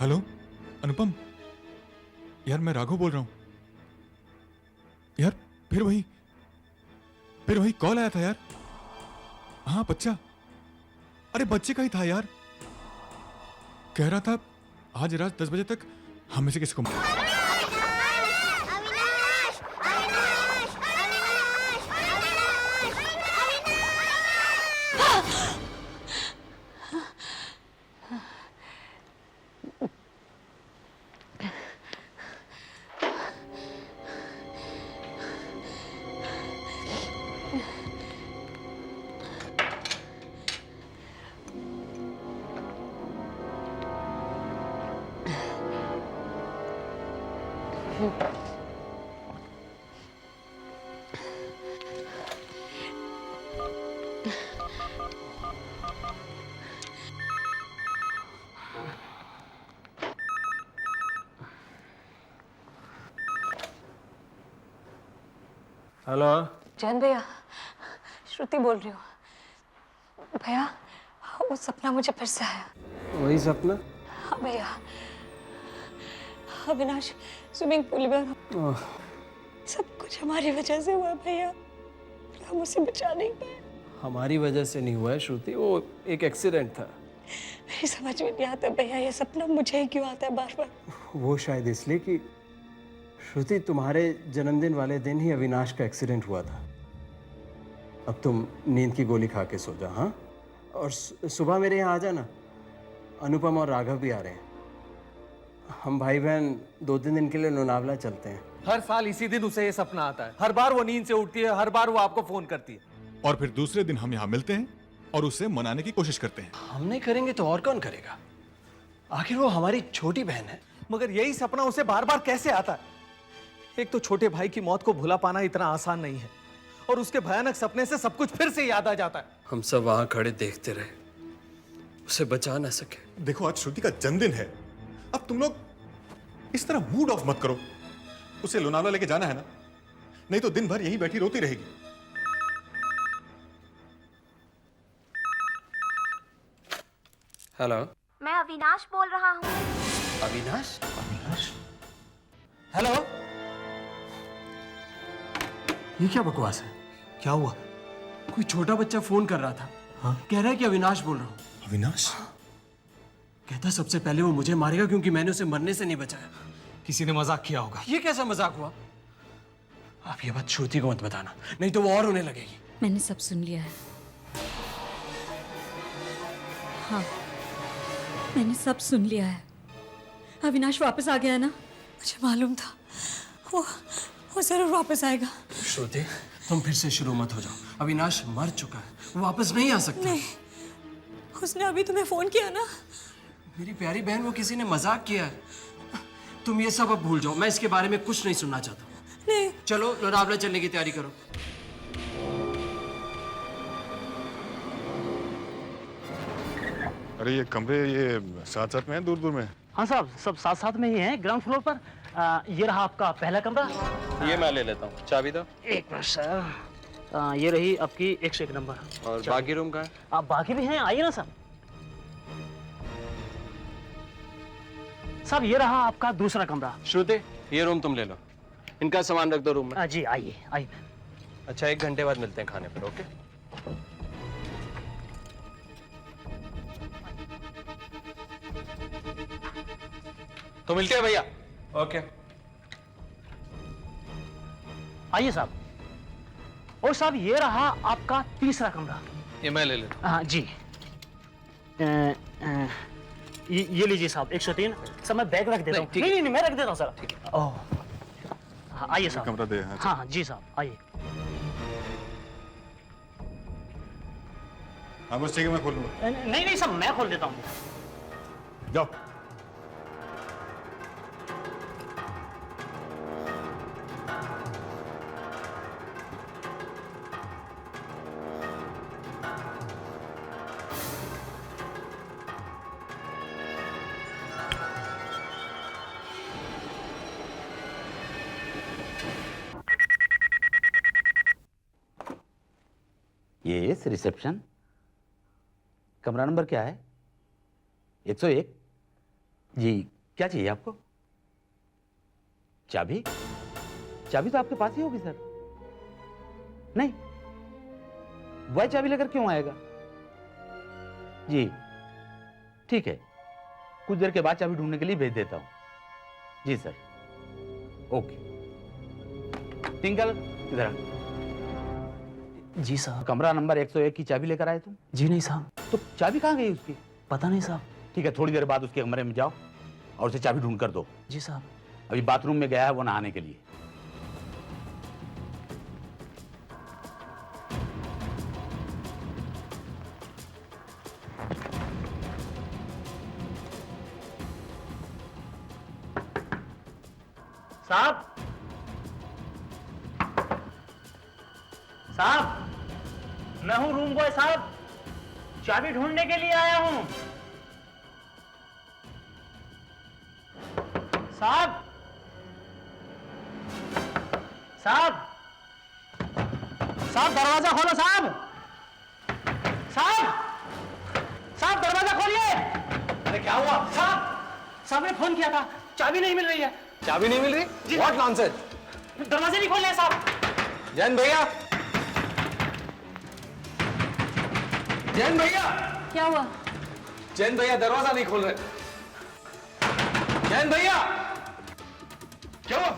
Hello अनुपम, यार मैं राघव बोल रहा हूं। यार फिर वही कॉल आया था यार। हाँ बच्चा, अरे बच्चे का ही था यार। कह रहा था आज रात 10 बजे तक हम में से किसी को हेलो जैन भैया, श्रुति बोल रही हूँ। भैया वो सपना मुझे फिर से आया। वही सपना? हाँ भैया, अविनाश स्विमिंग पूल में, सब कुछ हमारी वजह से हुआ भैया। हम उसे बचा नहीं पाए। हमारी वजह से नहीं हुआ है श्रुति, वो एक एक्सीडेंट था। मेरी समझ में नहीं आता भैया, ये सपना मुझे ही क्यों आता है बार बार। वो शायद इसलिए कि श्रुति तुम्हारे जन्मदिन वाले दिन ही अविनाश का एक्सीडेंट हुआ था। अब तुम नींद की गोली खा के सो जा। हाँ, और सुबह मेरे यहाँ आ जाना। अनुपम और राघव भी आ रहे हैं। हम भाई बहन 2-3 दिन के लिए लोनावला चलते हैं। हर साल इसी दिन उसे ये सपना आता है। हर बार वो नींद से उठती है, हर बार वो आपको फोन करती है। और फिर दूसरे दिन हम यहाँ मिलते हैं और उसे मनाने की कोशिश करते हैं। हम नहीं करेंगे तो और कौन करेगा? आखिर वो हमारी छोटी बहन है। मगर यही सपना उसे बार बार कैसे आता है? एक तो छोटे भाई की मौत को भुला पाना इतना आसान नहीं है, और उसके भयानक सपने से सब कुछ फिर से याद आ जाता है। हम सब वहां खड़े देखते रहे, उसे बचा ना सके। देखो आज श्रुति का जन्मदिन है, अब तुम लोग इस तरह मूड ऑफ मत करो। उसे लोनावला लेके जाना है ना, नहीं तो दिन भर यहीं बैठी रोती रहेगी। हेलो, मैं अविनाश बोल रहा हूँ। अविनाश? अविनाश? हेलो, ये क्या बकवास है? क्या हुआ? कोई छोटा बच्चा फोन कर रहा था। हाँ? कह रहा है कि अविनाश बोल रहा हूँ। अविनाश? कहता सबसे पहले वो मुझे मारेगा क्योंकि मैंने उसे मरने से नहीं बचाया। किसी ने मजाक किया होगा। ये कैसा मजाक हुआ? आप ये बात श्रुति को मत बताना, नहीं तो वो और होने लगेगी। मैंने सब सुन लिया है। हाँ, मैंने सब सुन लिया है। अविनाश वापस आ गया है ना? मुझे मालूम था वो जरूर वापस आएगा। श्रुति, तुम फिर से शुरू मत हो जाओ। अविनाश मर चुका है, वो वापस नहीं आ सकता। नहीं, उसने अभी तुम्हें फोन किया ना? मेरी प्यारी बहन, वो किसी ने मजाक किया है। तुम ये सब अब भूल जाओ, मैं इसके बारे में कुछ नहीं सुनना चाहता। नहीं। चलो लोनावला चलने की तैयारी करो। अरे ये कमरे ये साथ साथ में है, दूर दूर में? हाँ साहब, सब साथ साथ में ही हैं, ग्राउंड फ्लोर पर। ये रहा आपका पहला कमरा। ये मैं ले लेता हूँ, चाबी दो। एक मिनट सर। ये रही आपकी 101 नंबर। और बाकी रूम का है? आप बाकी भी हैं, आइए ना सर। साहब ये रहा आपका दूसरा कमरा। श्रुति, ये रूम तुम ले लो, इनका सामान रख दो रूम में। जी आइए आइए। अच्छा, 1 घंटे बाद मिलते हैं खाने पर। ओके? तो मिलते हैं भैया। ओके। आइए साहब। और साहब ये रहा आपका तीसरा कमरा। ये मैं ले लेता हूँ। हाँ जी। ये लीजिए साहब 103। सर मैं बैग रख देता हूँ। नहीं, मैं रख देता हूँ सर। ठीक है। ओह, हाँ आइए साहब। कमरा दे। हाँ हाँ जी साहब आइए। हाँ बस ठीक है, मैं खोल लूंगा। नहीं नहीं साहब, मैं खोल देता हूँ। जाओ। Yes, reception. कमरा नंबर क्या है? 101। जी, क्या चाहिए आपको? चाबी? चाबी तो आपके पास ही होगी सर। नहीं, वह चाबी लेकर क्यों आएगा? जी, ठीक है, कुछ देर के बाद चाबी ढूंढने के लिए भेज देता हूं। जी सर, ओके। टिंकल, इधर आ। जी साहब। कमरा नंबर 101 की चाबी लेकर आए तुम? जी नहीं साहब, तो चाबी कहाँ गई उसकी? पता नहीं साहब। ठीक है, थोड़ी देर बाद उसके कमरे में जाओ और उसे चाबी ढूंढ कर दो। जी साहब। अभी बाथरूम में गया है वो नहाने के लिए। साहब, साहब, मैं हूं रूम बॉय साहब, चाबी ढूंढने के लिए आया हूं। साहब, साहब, साहब दरवाजा खोलो साहब, साहब, साहब दरवाजा खोलिए। अरे क्या हुआ? साहब ने फोन किया था, चाबी नहीं मिल रही है। चाबी नहीं मिल रही? What nonsense? दरवाजे नहीं खोल रहे साहब। जैन भैया, जैन भैया, क्या हुआ? जैन भैया दरवाजा नहीं खोल रहे। जैन भैया, क्या हुआ?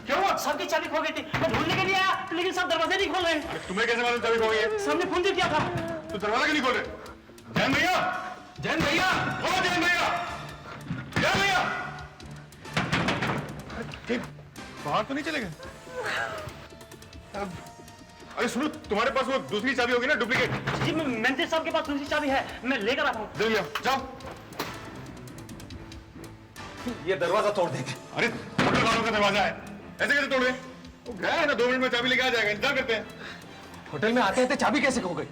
क्या हुआ? साहब की चाबी खो गई थी, मैं ढूंढने के लिए आया, लेकिन साहब दरवाजे नहीं खोल रहे। तुम्हें कैसे मालूम चाबी खो गई है? साहब ने फोन किया था। तो दरवाजा क्यों नहीं खोल रहे? जैन भैया, जैन भैया, ओ जैन भैया, जैन भैया, ठीक, बाहर तो नहीं चले गए? अरे सुनो, तुम्हारे पास वो दूसरी चाबी होगी ना, डुप्लीकेट? जी मैनेजर साहब के पास दूसरी चाबी है, मैं लेकर आता हूँ। दे लिया, जाओ। ये दरवाजा तोड़ देंगे। अरे होटल वालों का दरवाजा है, ऐसे कैसे तोड़ दें? वो गया है ना, 2 मिनट में चाबी लेके आ जाएगा, इंतजार करते हैं। होटल में आते आते चाबी कैसे खो गई?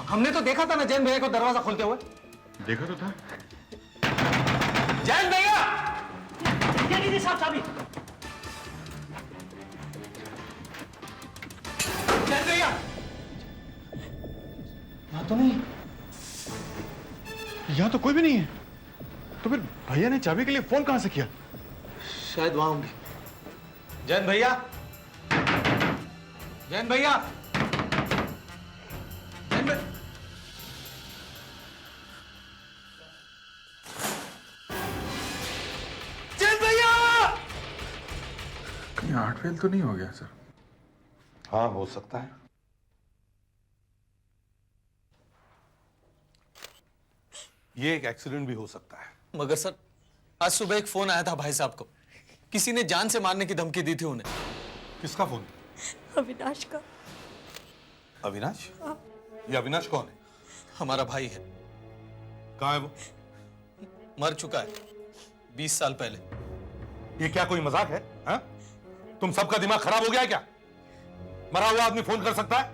हमने तो देखा था ना जैन भैया को दरवाजा खोलते हुए। देखा तो था। जैन भैया, ये लीजिए साहब चाबी। जैन भैया, यहाँ तो नहीं। यहाँ तो कोई भी नहीं है। तो फिर भैया ने चाबी के लिए फोन कहां से किया? शायद वहां होंगे। जैन भैया, जैन भैया, जैन भैया, जैन भैया। कहीं 8 फेल तो नहीं हो गया सर? हाँ, हो सकता है। ये एक एक्सीडेंट भी हो सकता है। मगर सर, आज सुबह एक फोन आया था भाई साहब को, किसी ने जान से मारने की धमकी दी थी उन्हें। किसका फोन? अविनाश का। अविनाश? ये अविनाश कौन है? हमारा भाई है, कहाँ है वो? मर चुका है 20 साल पहले। ये क्या कोई मजाक है? हा? तुम सबका दिमाग खराब हो गया है क्या? मरा हुआ आदमी फोन कर सकता है?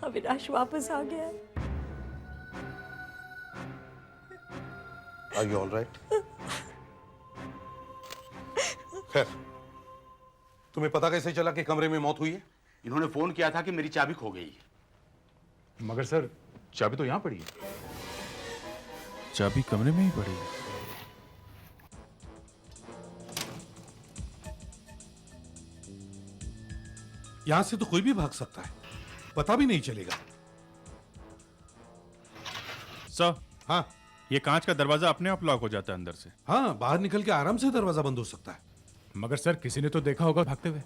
अविनाश वापस आ गया है। Are you all right? खैर, तुम्हें पता कैसे चला कि कमरे में मौत हुई है? इन्होंने फोन किया था कि मेरी चाबी खो गई है। मगर सर, चाबी तो यहां पड़ी है। चाबी कमरे में ही पड़ी है। यहां से तो कोई भी भाग सकता है, पता भी नहीं चलेगा। सर, हाँ ये कांच का दरवाजा अपने आप लॉक हो जाता है अंदर से। हाँ, बाहर निकल के आराम से दरवाजा बंद हो सकता है। मगर सर, किसी ने तो देखा होगा भागते हुए।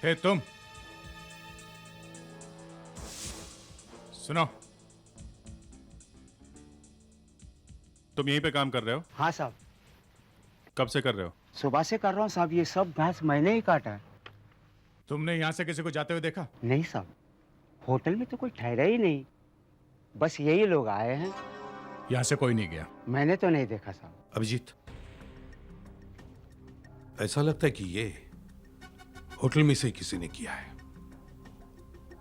हे तुम, सुनो, तुम यहीं पे काम कर रहे हो? हाँ साहब, कब से कर रहे हो? सुबह से कर रहा हूँ साहब। ये सब घास मैंने ही काटा है। तुमने यहां से किसी को जाते हुए देखा? नहीं साहब, होटल में तो कोई ठहरा ही नहीं, बस यही लोग आए हैं। यहां से कोई नहीं गया? मैंने तो नहीं देखा साहब। अभिजीत, ऐसा लगता है कि ये होटल में से किसी ने किया है।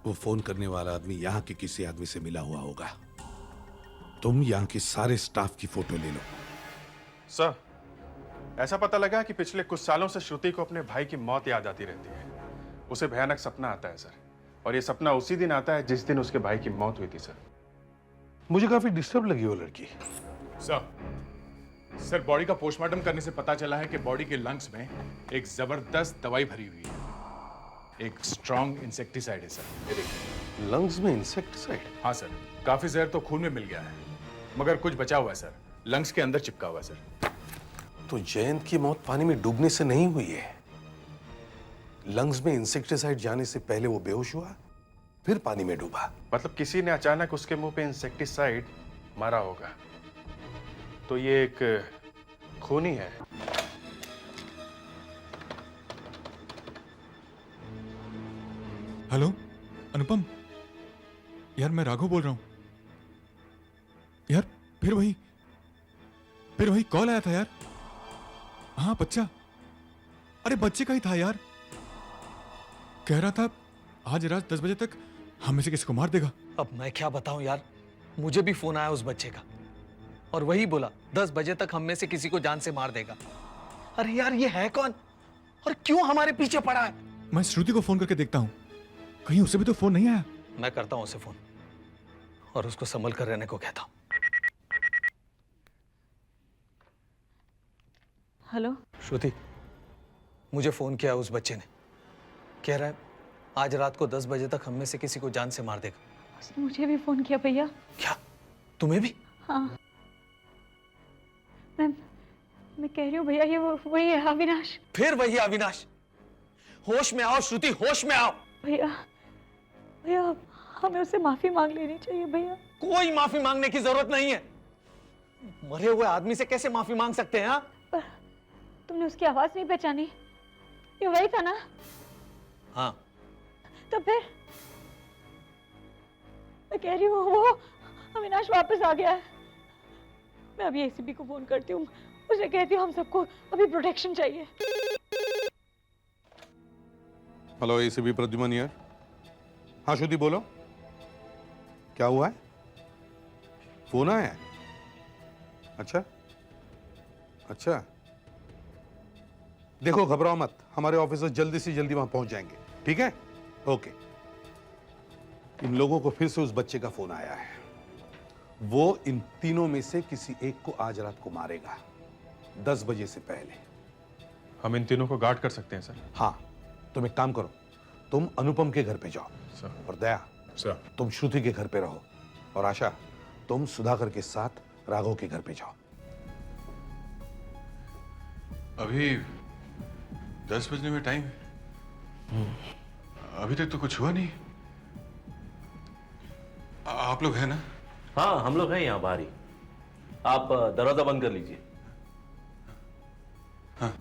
वो फोन करने वाला आदमी यहाँ के किसी आदमी से मिला हुआ होगा। तुम यहाँ के सारे स्टाफ की फोटो ले लो। सर, ऐसा पता लगा कि पिछले कुछ सालों से श्रुति को अपने भाई की मौत याद आती रहती है। उसे भयानक सपना आता है सर, और ये सपना उसी दिन आता है जिस दिन उसके भाई की मौत हुई थी सर। मुझे काफी डिस्टर्ब लगी वो लड़की। सर बॉडी का पोस्टमार्टम करने से पता चला है कि बॉडी के लंग्स में एक जबरदस्त दवाई भरी हुई है। एक स्ट्रॉन्ग इंसेक्टिसाइड है सर, ये देखिए। लंग्स में इंसेक्टिसाइड? हाँ सर, काफी जहर तो खून में मिल गया है, मगर कुछ बचा हुआ है सर, लंग्स के अंदर चिपका हुआ है सर। तो जयंत की मौत पानी में डूबने से नहीं हुई है। लंग्स में इंसेक्टिसाइड जाने से पहले वो बेहोश हुआ, फिर पानी में डूबा। मतलब किसी ने अचानक उसके मुंह पे इंसेक्टिसाइड मारा होगा। तो ये एक खूनी है। हेलो अनुपम, यार मैं राघव बोल रहा हूं। यार फिर वही कॉल आया था यार। हाँ बच्चा, अरे बच्चे का ही था यार। कह रहा था आज रात 10 बजे तक हम में से किसी को मार देगा। अब मैं क्या बताऊं यार, मुझे भी फोन आया उस बच्चे का और वही बोला 10 बजे तक हम में से किसी को जान से मार देगा। अरे यार ये है कौन और क्यों हमारे पीछे पड़ा है? मैं श्रुति को फोन करके देखता हूं, कहीं उसे भी तो फोन नहीं आया। मैं करता हूं उसे फोन और उसको संभल कर रहने को कहता हूं। हेलो श्रुति, मुझे फोन किया उस बच्चे ने, कह रहा है आज रात को 10 बजे तक हम में से किसी को जान से मार देगा। उसने मुझे भी फोन किया भैया। क्या तुम्हें भी? हाँ मैं कह रही हूँ भैया, ये वही है अविनाश। फिर वही अविनाश? होश में आओ श्रुति, होश में आओ। भैया हमें उससे माफी मांग लेनी चाहिए भैया। कोई माफी मांगने की जरूरत नहीं है। मरे हुए आदमी से कैसे माफी मांग सकते हैं? पर तुमने उसकी आवाज नहीं पहचानी? ये वही था ना? हाँ। तो फिर मैं कह रही हूँ वो अविनाश वापस आ गया है। मैं अभी एसीपी को फोन करती हूँ, उसे कहती हूँ हम सबको अभी प्रोटेक्शन चाहिए। हेलो एसीपी प्रद्युमन यार। हाँ श्रुति बोलो, क्या हुआ है? फोन आया है? अच्छा देखो घबराओ मत, हमारे ऑफिसर जल्दी से जल्दी वहां पहुंच जाएंगे, ठीक है? ओके। इन लोगों को फिर से उस बच्चे का फोन आया है। वो इन तीनों में से किसी एक को आज रात को मारेगा 10 बजे से पहले। हम इन तीनों को गार्ड कर सकते हैं सर? हाँ, तुम एक काम करो, तुम अनुपम के घर पे जाओ सर। और दया सर, तुम श्रुति के घर पे रहो और आशा तुम सुधाकर के साथ राघव के घर पे जाओ। अभी 10 बजने में टाइम है, अभी तक तो कुछ हुआ नहीं। आप लोग हैं ना? हाँ हम लोग हैं यहाँ बाहर ही। आप दरवाजा बंद कर लीजिए। हाँ।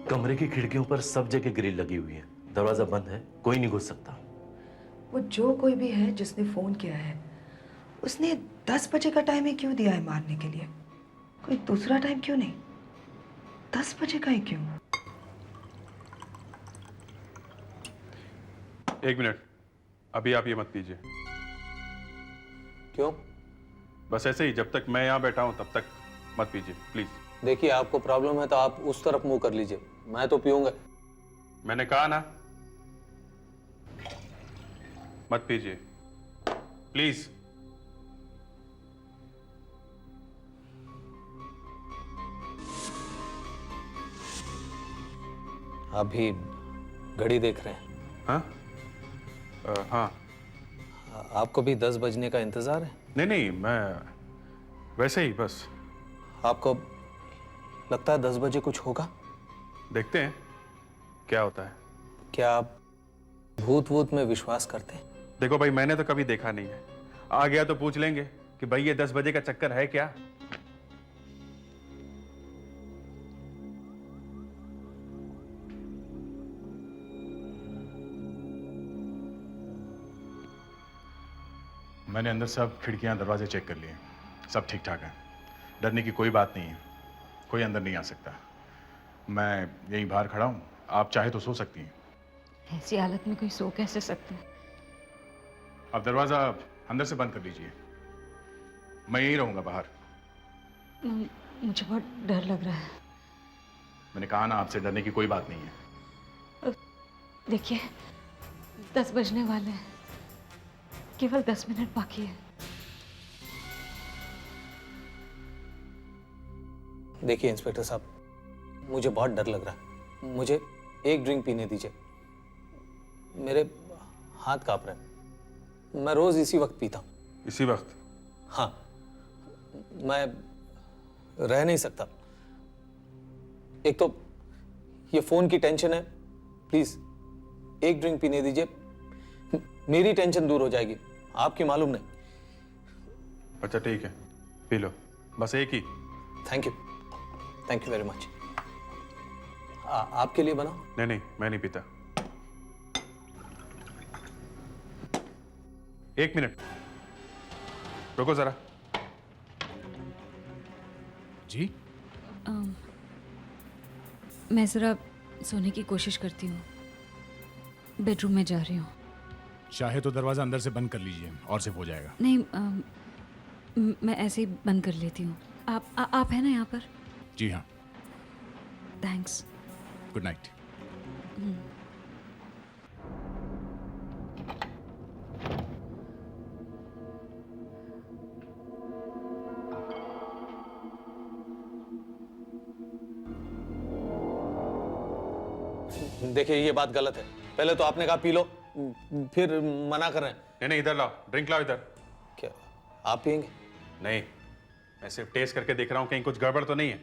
कमरे की खिड़कियों पर सब जगह ग्रिल लगी हुई है, दरवाजा बंद है, कोई नहीं घुस सकता। वो जो कोई भी है जिसने फोन किया है, उसने 10 बजे का टाइम ही क्यों दिया है मारने के लिए? कोई दूसरा टाइम क्यों नहीं? 10 बजे का ही क्यों? एक मिनट, अभी आप ये मत कीजिए। क्यों? बस ऐसे ही, जब तक मैं यहाँ बैठा हूँ तब तक मत पीजिए प्लीज। देखिए आपको प्रॉब्लम है तो आप उस तरफ मुंह कर लीजिए, मैं तो पीऊंगा। मैंने कहा ना मत पीजिए प्लीज। आप भी घड़ी देख रहे हैं? हाँ हाँ। आपको भी 10 बजने का इंतजार है? नहीं, मैं वैसे ही बस। आपको लगता है 10 बजे कुछ होगा? देखते हैं क्या होता है। क्या आप भूत वूत में विश्वास करते हैं? देखो भाई, मैंने तो कभी देखा नहीं है, आ गया तो पूछ लेंगे कि भाई ये 10 बजे का चक्कर है क्या। मैंने अंदर सब खिड़कियां दरवाजे चेक कर लिए, सब ठीक ठाक है, डरने की कोई बात नहीं है, कोई अंदर नहीं आ सकता। मैं यहीं बाहर खड़ा हूँ, आप चाहे तो सो सकती हैं। ऐसी हालत में कोई सो कैसे सकता है? आप दरवाजा अंदर से बंद कर लीजिए, मैं यहीं रहूंगा बाहर। मुझे बहुत डर लग रहा है। मैंने कहा ना आपसे, डरने की कोई बात नहीं है। देखिए 10 बजने वाले हैं, केवल 10 मिनट बाकी है। देखिए इंस्पेक्टर साहब, मुझे बहुत डर लग रहा है। मुझे एक ड्रिंक पीने दीजिए। मेरे हाथ कांप रहे हैं। मैं रोज इसी वक्त पीता हूँ। इसी वक्त? हाँ, मैं रह नहीं सकता। एक तो ये फोन की टेंशन है। प्लीज एक ड्रिंक पीने दीजिए, मेरी टेंशन दूर हो जाएगी, आपकी मालूम नहीं। अच्छा ठीक है, पी लो, बस एक ही। Thank you very much. आपके लिए बना? नहीं नहीं, मैं नहीं पीता। एक मिनट रुको जरा। जी? मैं जरा सोने की कोशिश करती हूँ, बेडरूम में जा रही हूँ। चाहे तो दरवाजा अंदर से बंद कर लीजिए और सिर्फ हो जाएगा। नहीं, मैं ऐसे ही बंद कर लेती हूँ। आप है ना यहाँ पर? जी हाँ। थैंक्स। Good night. देखिए ये बात गलत है। पहले तो आपने कहा पी लो, फिर मना कर रहे हैं। नहीं नहीं, इधर लाओ, ड्रिंक लाओ इधर। क्या आप पियेंगे? नहीं, मैं सिर्फ टेस्ट करके देख रहा हूं कहीं कुछ गड़बड़ तो नहीं है।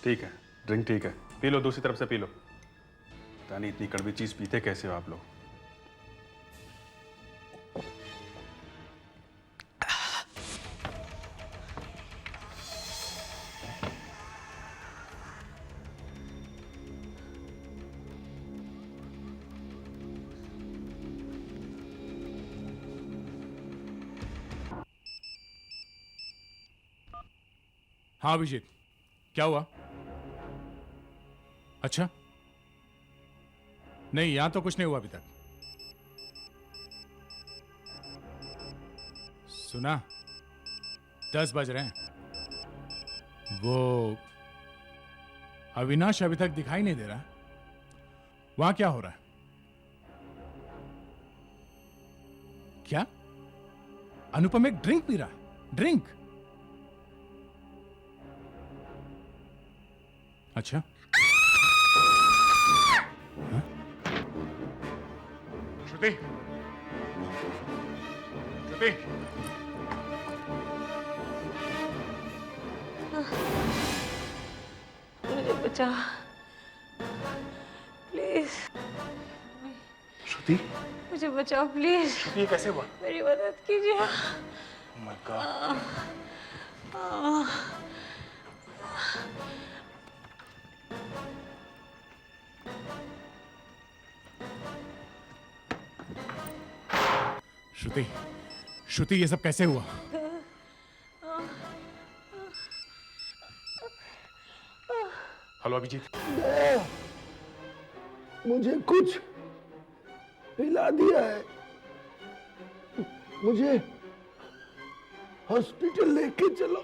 ठीक है, ड्रिंक ठीक है, पी लो, दूसरी तरफ से पी लो। पता नहीं इतनी कड़वी चीज पीते कैसे हो आप लोग। हाँ अभिजीत, क्या हुआ? अच्छा, नहीं यहां तो कुछ नहीं हुआ अभी तक। सुना, 10 बज रहे हैं। वो अविनाश अभी तक दिखाई नहीं दे रहा। वहां क्या हो रहा है? क्या अनुपम एक ड्रिंक पी रहा है? ड्रिंक? अच्छा, श्रुति, श्रुति, मुझे बचा, प्लीज। श्रुति, मुझे बचाओ प्लीज। ये कैसे हुआ? मेरी मदद कीजिए। Oh my God. श्रुति, श्रुति ये सब कैसे हुआ? हेलो अभिजीत। मुझे कुछ पिला दिया है, मुझे हॉस्पिटल लेके चलो।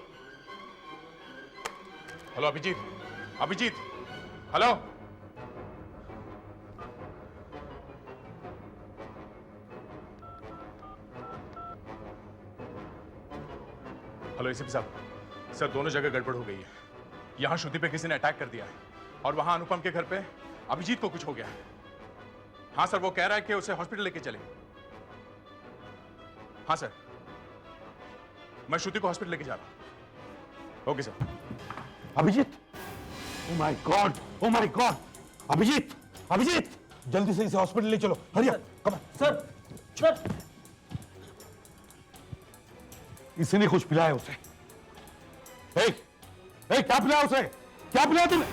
Hello Abhijeet, Abhijeet, hello. Hello ACP साहब, सर दोनों जगह गड़बड़ हो गई है। यहाँ श्रुति पे किसी ने अटैक कर दिया है और वहां अनुपम के घर पे अभिजीत को कुछ हो गया है। हाँ सर, वो कह रहा है कि उसे हॉस्पिटल लेके चले। हाँ सर, मैं श्रुति को हॉस्पिटल लेके जा रहा हूं। Okay sir. Abhijeet, oh my God, oh my God, Abhijeet, Abhijeet, जल्दी से इसे हॉस्पिटल ले चलो। Hurry up, come on. Sir, sir, इसने कुछ पिलाया उसे। क्या पिलाया उसे? क्या पिलाया तुमने?